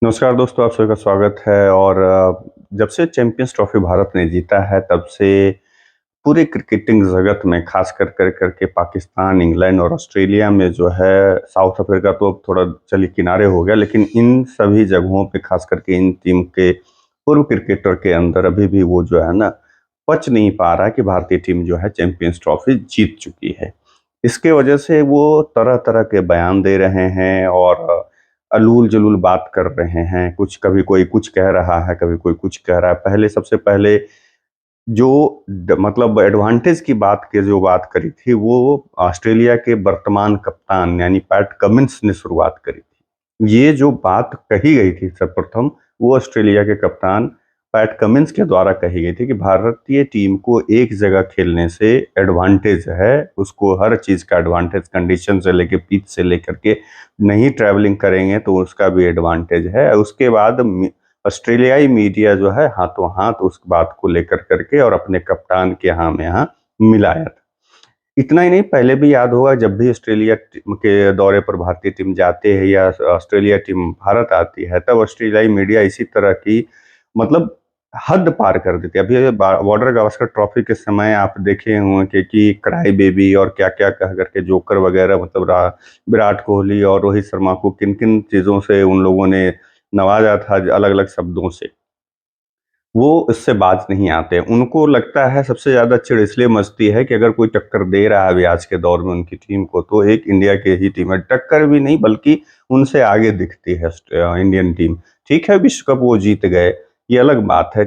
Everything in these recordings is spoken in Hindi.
नमस्कार दोस्तों, आप सभी का स्वागत है। और जब से चैंपियंस ट्रॉफी भारत ने जीता है तब से पूरे क्रिकेटिंग जगत में खास कर करके पाकिस्तान, इंग्लैंड और ऑस्ट्रेलिया में जो है, साउथ अफ्रीका तो अब थोड़ा चलिए किनारे हो गया, लेकिन इन सभी जगहों पे खास करके इन टीम के पूर्व क्रिकेटर के अंदर अभी भी वो जो है ना, पच नहीं पा रहा कि भारतीय टीम जो है चैंपियंस ट्रॉफी जीत चुकी है। इसके वजह से वो तरह-तरह के बयान दे रहे हैं और अलूल-जलूल बात कर रहे हैं। कुछ कभी कोई कुछ कह रहा है, कभी कोई कुछ कह रहा है। पहले सबसे पहले जो मतलब एडवांटेज की बात की जो बात करी थी, वो ऑस्ट्रेलिया के वर्तमान कप्तान यानी पैट कमिंस ने शुरुआत करी थी। ये जो बात कही गई थी सर्वप्रथम, वो ऑस्ट्रेलिया के कप्तान पैट कमिंस के द्वारा कही गई थी कि भारतीय टीम को एक जगह खेलने से एडवांटेज है। उसको हर चीज़ का एडवांटेज, कंडीशन से लेके पिच से लेकर के, नहीं ट्रैवलिंग करेंगे तो उसका भी एडवांटेज है। उसके बाद ऑस्ट्रेलियाई मीडिया जो है हाथों हाथ उस बात को लेकर करके और अपने कप्तान के यहाँ में यहाँ मिलाया था। इतना ही नहीं, पहले भी याद होगा जब भी ऑस्ट्रेलिया टीम के दौरे पर भारतीय टीम जाते हैं या ऑस्ट्रेलिया टीम भारत आती है, तब ऑस्ट्रेलियाई मीडिया इसी तरह की मतलब हद पार कर देती है। अभी बॉर्डर गावस्कर ट्रॉफी के समय आप देखे होंगे कि क्राई बेबी और क्या क्या कह करके जोकर वगैरह, मतलब विराट कोहली और रोहित शर्मा को किन किन चीज़ों से उन लोगों ने नवाजा था अलग अलग शब्दों से। वो इससे बाज नहीं आते। उनको लगता है सबसे ज़्यादा चिढ़ इसलिए मचती है कि अगर कोई टक्कर दे रहा है अभी आज के दौर में उनकी टीम को, तो एक इंडिया की ही टीम है। टक्कर भी नहीं बल्कि उनसे आगे दिखती है इंडियन टीम। ठीक है, विश्व कप वो जीत गए, ये अलग बात है।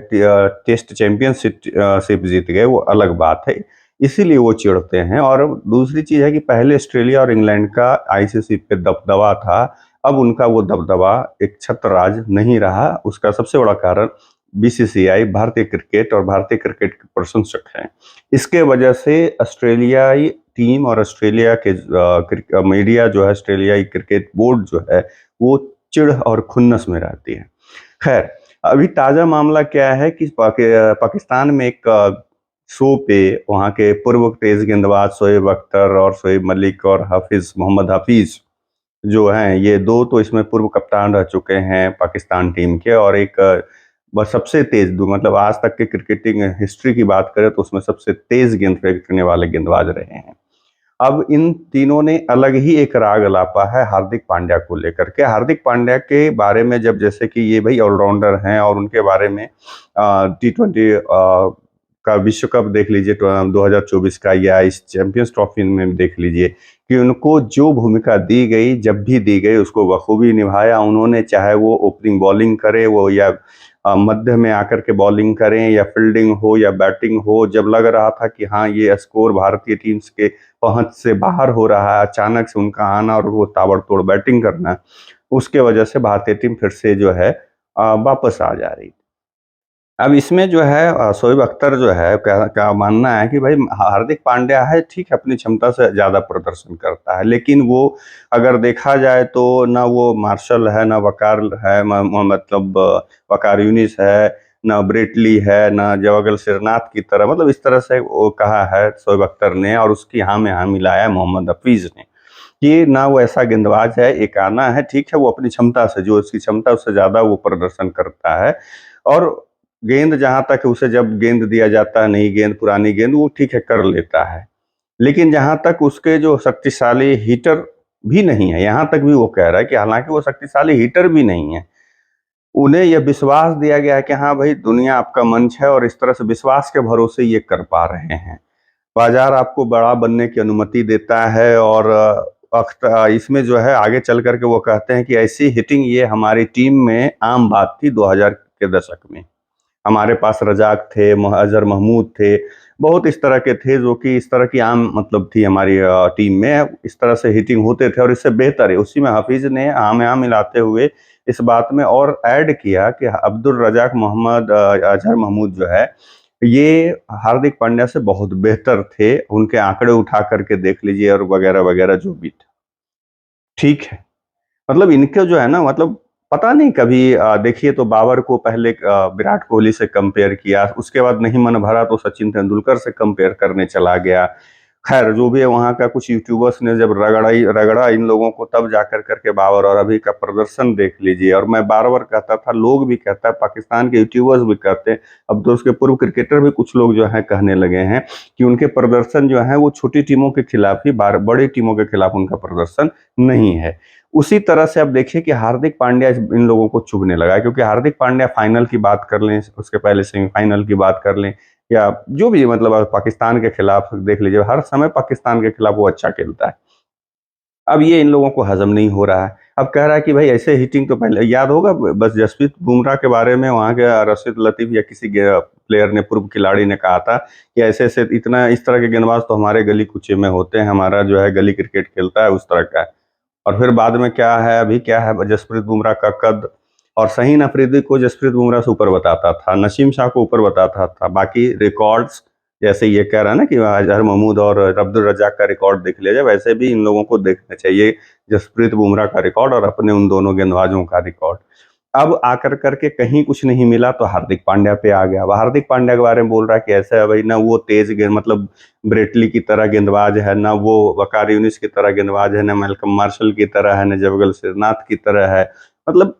टेस्ट चैंपियनशिप शिप जीत गए, वो अलग बात है। इसीलिए वो चिढ़ते हैं। और दूसरी चीज़ है कि पहले ऑस्ट्रेलिया और इंग्लैंड का आईसीसी पे दबदबा था, अब उनका वो दबदबा एक छत्रराज नहीं रहा। उसका सबसे बड़ा कारण बीसीसीआई, भारतीय क्रिकेट और भारतीय क्रिकेट के प्रशंसक हैं। इसके वजह से ऑस्ट्रेलियाई टीम और ऑस्ट्रेलिया के मीडिया जो है, ऑस्ट्रेलियाई क्रिकेट बोर्ड जो है, वो चिढ़ और खुन्नस में रहती है। खैर, अभी ताज़ा मामला क्या है कि पाकिस्तान में एक शो पे वहाँ के पूर्व तेज गेंदबाज शोएब अख्तर और शोएब मलिक और हाफिज मोहम्मद हाफिज जो हैं, ये दो तो इसमें पूर्व कप्तान रह चुके हैं पाकिस्तान टीम के। और एक बस सबसे तेज मतलब आज तक के क्रिकेटिंग हिस्ट्री की बात करें तो उसमें सबसे तेज गेंद फेंकने वाले गेंदबाज रहे हैं। अब इन तीनों ने अलग ही एक राग अलापा है हार्दिक पांड्या को लेकर के। हार्दिक पांड्या के बारे में जब, जैसे कि ये भाई ऑलराउंडर हैं और उनके बारे में टी20 का विश्व कप देख लीजिए, 2024 का, या इस चैंपियंस ट्रॉफी में देख लीजिए कि उनको जो भूमिका दी गई, जब भी दी गई उसको बखूबी निभाया उन्होंने। चाहे वो ओपनिंग बॉलिंग करे, वो या मध्य में आकर के बॉलिंग करें, या फील्डिंग हो या बैटिंग हो, जब लग रहा था कि हाँ ये स्कोर भारतीय टीम्स के पहुंच से बाहर हो रहा है, अचानक से उनका आना और वो ताबड़तोड़ बैटिंग करना, उसके वजह से भारतीय टीम फिर से जो है वापस आ जा रही। अब इसमें जो है शोएब अख्तर जो है, क्या क्या मानना है कि भाई हार्दिक पांड्या है, ठीक है, अपनी क्षमता से ज़्यादा प्रदर्शन करता है, लेकिन वो अगर देखा जाए तो ना वो मार्शल है, ना वकार है, मतलब वकार यूनिस है, ना ब्रेटली है, ना जवागल श्रीनाथ की तरह, मतलब इस तरह से वो कहा है शोएब अख्तर ने। और उसकी हाँ में हाँ मिलाया मोहम्मद हफीज ने कि ना वो ऐसा गेंदबाज है, एक आना है, ठीक है, वो अपनी क्षमता से, जो उसकी क्षमता उससे ज़्यादा वो प्रदर्शन करता है। और गेंद जहाँ तक है, उसे जब गेंद दिया जाता है, नई गेंद, पुरानी गेंद, वो ठीक है कर लेता है। लेकिन जहाँ तक उसके जो शक्तिशाली हिटर भी नहीं है, यहाँ तक भी वो कह रहा है कि हालाँकि वो शक्तिशाली हिटर भी नहीं है। उन्हें यह विश्वास दिया गया है कि हाँ भाई, दुनिया आपका मंच है, और इस तरह से विश्वास के भरोसे ये कर पा रहे हैं। बाजार आपको बड़ा बनने की अनुमति देता है। और इसमें जो है आगे चल कर के वो कहते हैं कि ऐसी हिटिंग ये हमारी टीम में आम बात थी 2000 के दशक में। हमारे पास रज़ाक थे, अज़हर महमूद थे, बहुत इस तरह के थे जो कि इस तरह की आम मतलब थी हमारी टीम में। इस तरह से हिटिंग होते थे और इससे बेहतर है। उसी में हफीज़ ने आम आम मिलाते हुए इस बात में और ऐड किया कि अब्दुल रज़ाक मोहम्मद, अज़हर महमूद जो है, ये हार्दिक पांड्या से बहुत बेहतर थे। उनके आंकड़े उठा करके देख लीजिए और वगैरह-वगैरह जो भी था। ठीक है। मतलब इनके जो है ना, मतलब पता नहीं कभी देखिए तो बाबर को पहले विराट कोहली से कंपेयर किया, उसके बाद नहीं मन भरा तो सचिन तेंदुलकर से कंपेयर करने चला गया। खैर जो भी है, वहाँ का कुछ यूट्यूबर्स ने जब रगड़ा इन लोगों को, तब जाकर करके बाबर, और अभी का प्रदर्शन देख लीजिए। और मैं बार बार कहता था, लोग भी कहता है, पाकिस्तान के यूट्यूबर्स भी कहते हैं, अब तो उसके पूर्व क्रिकेटर भी कुछ लोग जो है कहने लगे हैं कि उनके प्रदर्शन जो है वो छोटी टीमों के खिलाफ ही, बड़ी टीमों के खिलाफ उनका प्रदर्शन नहीं है। उसी तरह से अब देखिए कि हार्दिक पांड्या इन लोगों को चुभने लगा है, क्योंकि हार्दिक पांड्या फाइनल की बात कर लें, उसके पहले सेमीफाइनल की बात कर लें, या जो भी मतलब पाकिस्तान के खिलाफ देख लीजिए, हर समय पाकिस्तान के खिलाफ वो अच्छा खेलता है। अब ये इन लोगों को हजम नहीं हो रहा है। अब कह रहा है कि भाई ऐसे हिटिंग तो पहले याद होगा, बस जसप्रीत बुमराह के बारे में वहाँ के रशीद लतीफ या किसी प्लेयर ने, पूर्व खिलाड़ी ने कहा था कि ऐसे ऐसे इतना इस तरह के गेंदबाज तो हमारे गली कूचे में होते हैं, हमारा जो है गली क्रिकेट खेलता है उस तरह का है। और फिर बाद में क्या है, अभी क्या है, जसप्रीत बुमराह का कद, और शाहीन अफरीदी को जसप्रीत बुमराह से ऊपर बताता था, नसीम शाह को ऊपर बताता था, बाकी रिकॉर्ड्स, जैसे ये कह रहा है ना कि अजहर महमूद और अब्दुल रजाक का रिकॉर्ड देख लिया जाए, वैसे भी इन लोगों को देखना चाहिए जसप्रीत बुमराह का रिकॉर्ड और अपने उन दोनों गेंदबाजों का रिकॉर्ड। अब आकर करके कहीं कुछ नहीं मिला तो हार्दिक पांड्या पे आ गया। अब हार्दिक पांड्या के बारे में बोल रहा है कि ऐसा है भाई, ना वो तेज गेंद मतलब ब्रेटली की तरह गेंदबाज है, ना वो वकार यूनिस की तरह गेंदबाज है, ना मेलकम मार्शल की तरह है, ना जबगल श्रीनाथ की तरह है। मतलब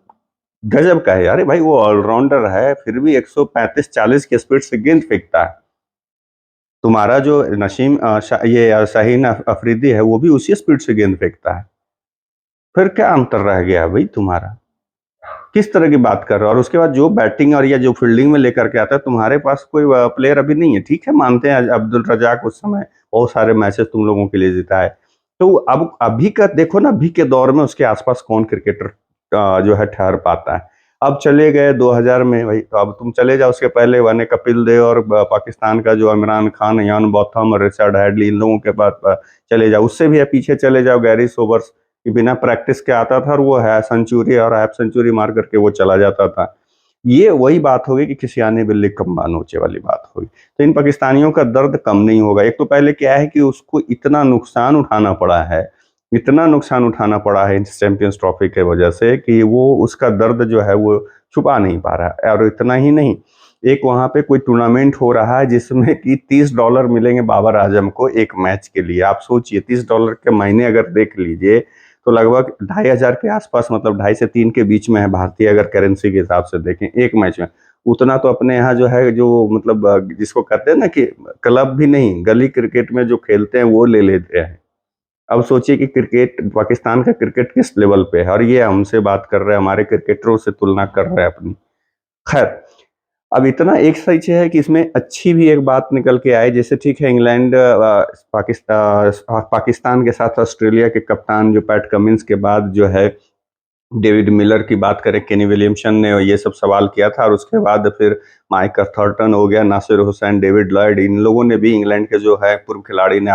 गजब का है यार भाई, वो ऑलराउंडर है, फिर भी 135-40 की स्पीड से गेंद फेंकता है। तुम्हारा जो नसीम ये शाहीन अफरीदी है, वो भी उसी स्पीड से गेंद फेंकता है। फिर क्या अंतर रह गया भाई तुम्हारा? किस तरह की बात कर रहे हो? और उसके बाद जो बैटिंग और या जो फील्डिंग में लेकर के आता है, तुम्हारे पास कोई प्लेयर अभी नहीं है। ठीक है, मानते हैं अब्दुल रजाक उस समय बहुत सारे मैचेस तुम लोगों के लिए जीता है। तो अब अभी का देखो ना, अभी के दौर में उसके आसपास कौन क्रिकेटर जो है ठहर पाता है। अब चले गए 2000 में भाई, तो अब तुम चले जाओ उसके पहले बने कपिल देव, और पाकिस्तान का जो इमरान खान, यान बोथम और रिचर्ड हैडली, इन लोगों के पास चले जाओ। उससे भी पीछे चले जाओ, गैरी सोबर्स, कि बिना प्रैक्टिस के आता था और वो है सेंचुरी और हाफ सेंचुरी मार करके वो चला जाता था। ये वही बात होगी कि किसी आने बिल्ली कम्बा नोचे वाली बात होगी। तो इन पाकिस्तानियों का दर्द कम नहीं होगा। एक तो पहले क्या है कि उसको इतना नुकसान उठाना पड़ा है, इतना नुकसान उठाना पड़ा है इस चैंपियंस ट्रॉफी के वजह से, कि वो उसका दर्द जो है वो छुपा नहीं पा रहा है। और इतना ही नहीं, एक वहां पे कोई टूर्नामेंट हो रहा है जिसमें कि $30 मिलेंगे बाबर आजम को एक मैच के लिए। आप सोचिए, $30 के महीने अगर देख लीजिए तो लगभग 2,500 के आसपास, मतलब 2.5 से 3 के बीच में है भारतीय अगर करेंसी के हिसाब से देखें एक मैच में। उतना तो अपने यहाँ जो है, जो मतलब जिसको कहते हैं ना कि क्लब भी नहीं, गली क्रिकेट में जो खेलते हैं वो ले लेते हैं। अब सोचिए कि क्रिकेट, पाकिस्तान का क्रिकेट किस लेवल पे है, और ये हमसे बात कर रहे हैं, हमारे क्रिकेटरों से तुलना कर रहे हैं अपनी। खैर, अब इतना एक सही चीज है कि इसमें अच्छी भी एक बात निकल के आए। जैसे ठीक है, इंग्लैंड पाकिस्तान के साथ ऑस्ट्रेलिया के कप्तान जो पैट कमिंस के बाद जो है, डेविड मिलर की बात करें, केनी विलियमसन ने ये सब सवाल किया था, और उसके बाद फिर माइक थॉर्टन हो गया, नासिर हुसैन, डेविड लॉयड, इन लोगों ने भी, इंग्लैंड के जो है पूर्व खिलाड़ी ने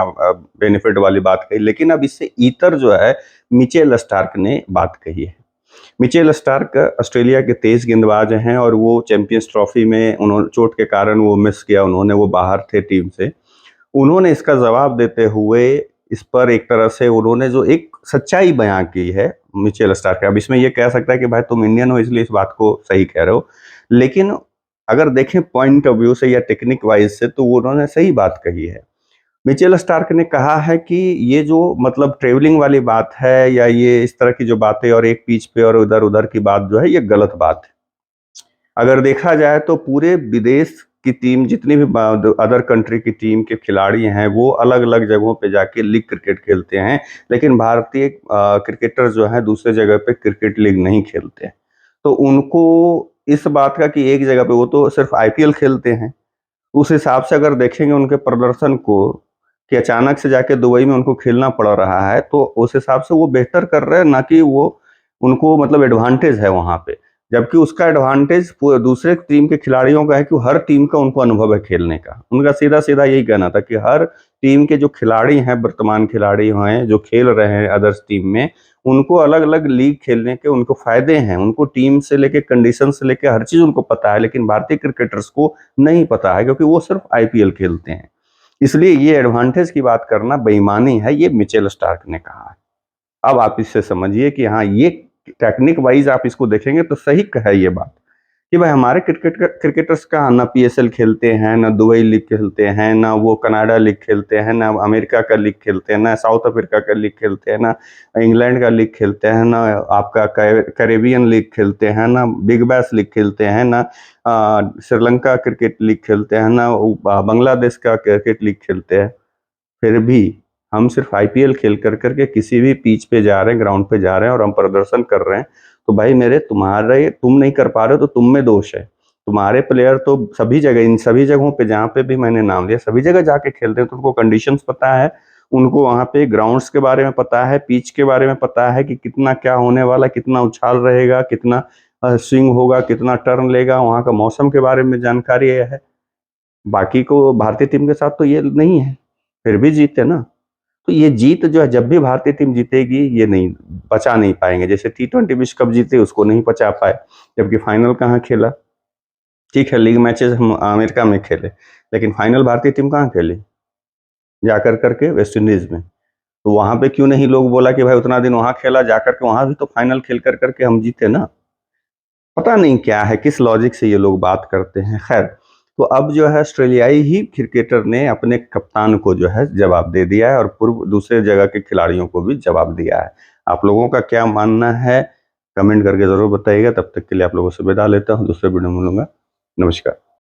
बेनिफिट वाली बात कही। लेकिन अब इससे इतर जो है, मिचेल स्टार्क ने बात कही है। मिचेल स्टार्क ऑस्ट्रेलिया के तेज गेंदबाज हैं, और वो चैंपियंस ट्रॉफी में उन्होंने चोट के कारण वो मिस किया, उन्होंने, वो बाहर थे टीम से। उन्होंने इसका जवाब देते हुए इस पर एक तरह से उन्होंने जो एक सच्चाई बयां की है मिचेल स्टार्क। अब इसमें ये कह सकता है कि भाई तुम इंडियन हो इसलिए इस बात को सही कह रहे हो, लेकिन अगर देखें पॉइंट ऑफ व्यू से या टेक्निक वाइज से, तो उन्होंने सही बात कही है। मिचेल स्टार्क ने कहा है कि ये जो मतलब ट्रेवलिंग वाली बात है, या ये इस तरह की जो बातें, और एक पिच पे और उधर उधर की बात जो है, ये गलत बात है। अगर देखा जाए तो पूरे विदेश की टीम, जितनी भी अदर कंट्री की टीम के खिलाड़ी हैं, वो अलग अलग जगहों पे जाके लीग क्रिकेट खेलते हैं, लेकिन भारतीय क्रिकेटर जो हैं दूसरे जगह पे क्रिकेट लीग नहीं खेलते हैं। तो उनको इस बात का कि एक जगह पे वो तो सिर्फ आईपीएल खेलते हैं, उस हिसाब से अगर देखेंगे उनके प्रदर्शन को, कि अचानक से जाके दुबई में उनको खेलना पड़ रहा है, तो उस हिसाब से वो बेहतर कर रहे हैं, ना कि वो, उनको मतलब एडवांटेज है वहां पे। जबकि उसका एडवांटेज दूसरे टीम के खिलाड़ियों का है कि हर टीम का उनको अनुभव है खेलने का। उनका सीधा सीधा यही कहना था कि हर टीम के जो खिलाड़ी हैं, वर्तमान खिलाड़ी हैं जो खेल रहे हैं अदर्स टीम में, उनको अलग अलग लीग खेलने के उनको फायदे हैं। उनको टीम से लेके, कंडीशन से लेके हर चीज उनको पता है, लेकिन भारतीय क्रिकेटर्स को नहीं पता है, क्योंकि वो सिर्फ आईपीएल खेलते हैं। इसलिए ये एडवांटेज की बात करना बेईमानी है, ये मिचेल स्टार्क ने कहा है। अब आप इससे समझिए कि हाँ, ये टेक्निक वाइज आप इसको देखेंगे तो सही है ये बात, कि भाई हमारे क्रिकेटर्स कहाँ ना पीएसएल खेलते हैं, ना दुबई लीग खेलते हैं, ना वो कनाडा लीग खेलते हैं, ना अमेरिका का लीग खेलते हैं, ना साउथ अफ्रीका का लीग खेलते हैं, ना इंग्लैंड का लीग खेलते हैं, ना आपका कैरेबियन लीग खेलते हैं, ना बिग बैश लीग खेलते हैं, ना श्रीलंका क्रिकेट लीग खेलते हैं, ना बांग्लादेश का क्रिकेट लीग खेलते हैं। फिर भी हम सिर्फ आईपीएल खेल कर करके किसी भी पिच पे जा रहे हैं, ग्राउंड पे जा रहे हैं और हम प्रदर्शन कर रहे हैं, तो भाई मेरे तुम्हारे तुम नहीं कर पा रहे हो तो तुम में दोष है। तुम्हारे प्लेयर तो सभी जगह, इन सभी जगहों पे जहाँ पे भी मैंने नाम लिया, सभी जगह जाके खेलते हैं, तो उनको कंडीशंस पता है, उनको वहाँ पे ग्राउंड्स के बारे में पता है, पिच के बारे में पता है कि कितना क्या होने वाला, कितना उछाल रहेगा, कितना स्विंग होगा, कितना टर्न लेगा, वहाँ का मौसम के बारे में जानकारी है। बाकी को भारतीय टीम के साथ तो ये नहीं है, फिर भी जीते ना। तो ये जीत जो है, जब भी भारतीय टीम जीतेगी ये नहीं बचा नहीं पाएंगे। जैसे T20 विश्व कप जीते, उसको नहीं बचा पाए, जबकि फाइनल कहाँ खेला। ठीक है, लीग मैचेस हम अमेरिका में खेले, लेकिन फाइनल भारतीय टीम कहाँ खेली, जाकर करके वेस्ट इंडीज में। तो वहां पे क्यों नहीं लोग बोला कि भाई उतना दिन वहां खेला, जाकर के वहां भी तो फाइनल खेल कर करके हम जीते ना। पता नहीं क्या है, किस लॉजिक से ये लोग बात करते हैं। खैर, तो अब जो है ऑस्ट्रेलियाई ही क्रिकेटर ने अपने कप्तान को जो है जवाब दे दिया है, और पूर्व दूसरे जगह के खिलाड़ियों को भी जवाब दिया है। आप लोगों का क्या मानना है, कमेंट करके जरूर बताइएगा। तब तक के लिए आप लोगों से विदा लेता हूँ, दूसरे वीडियो में मिलूंगा। नमस्कार।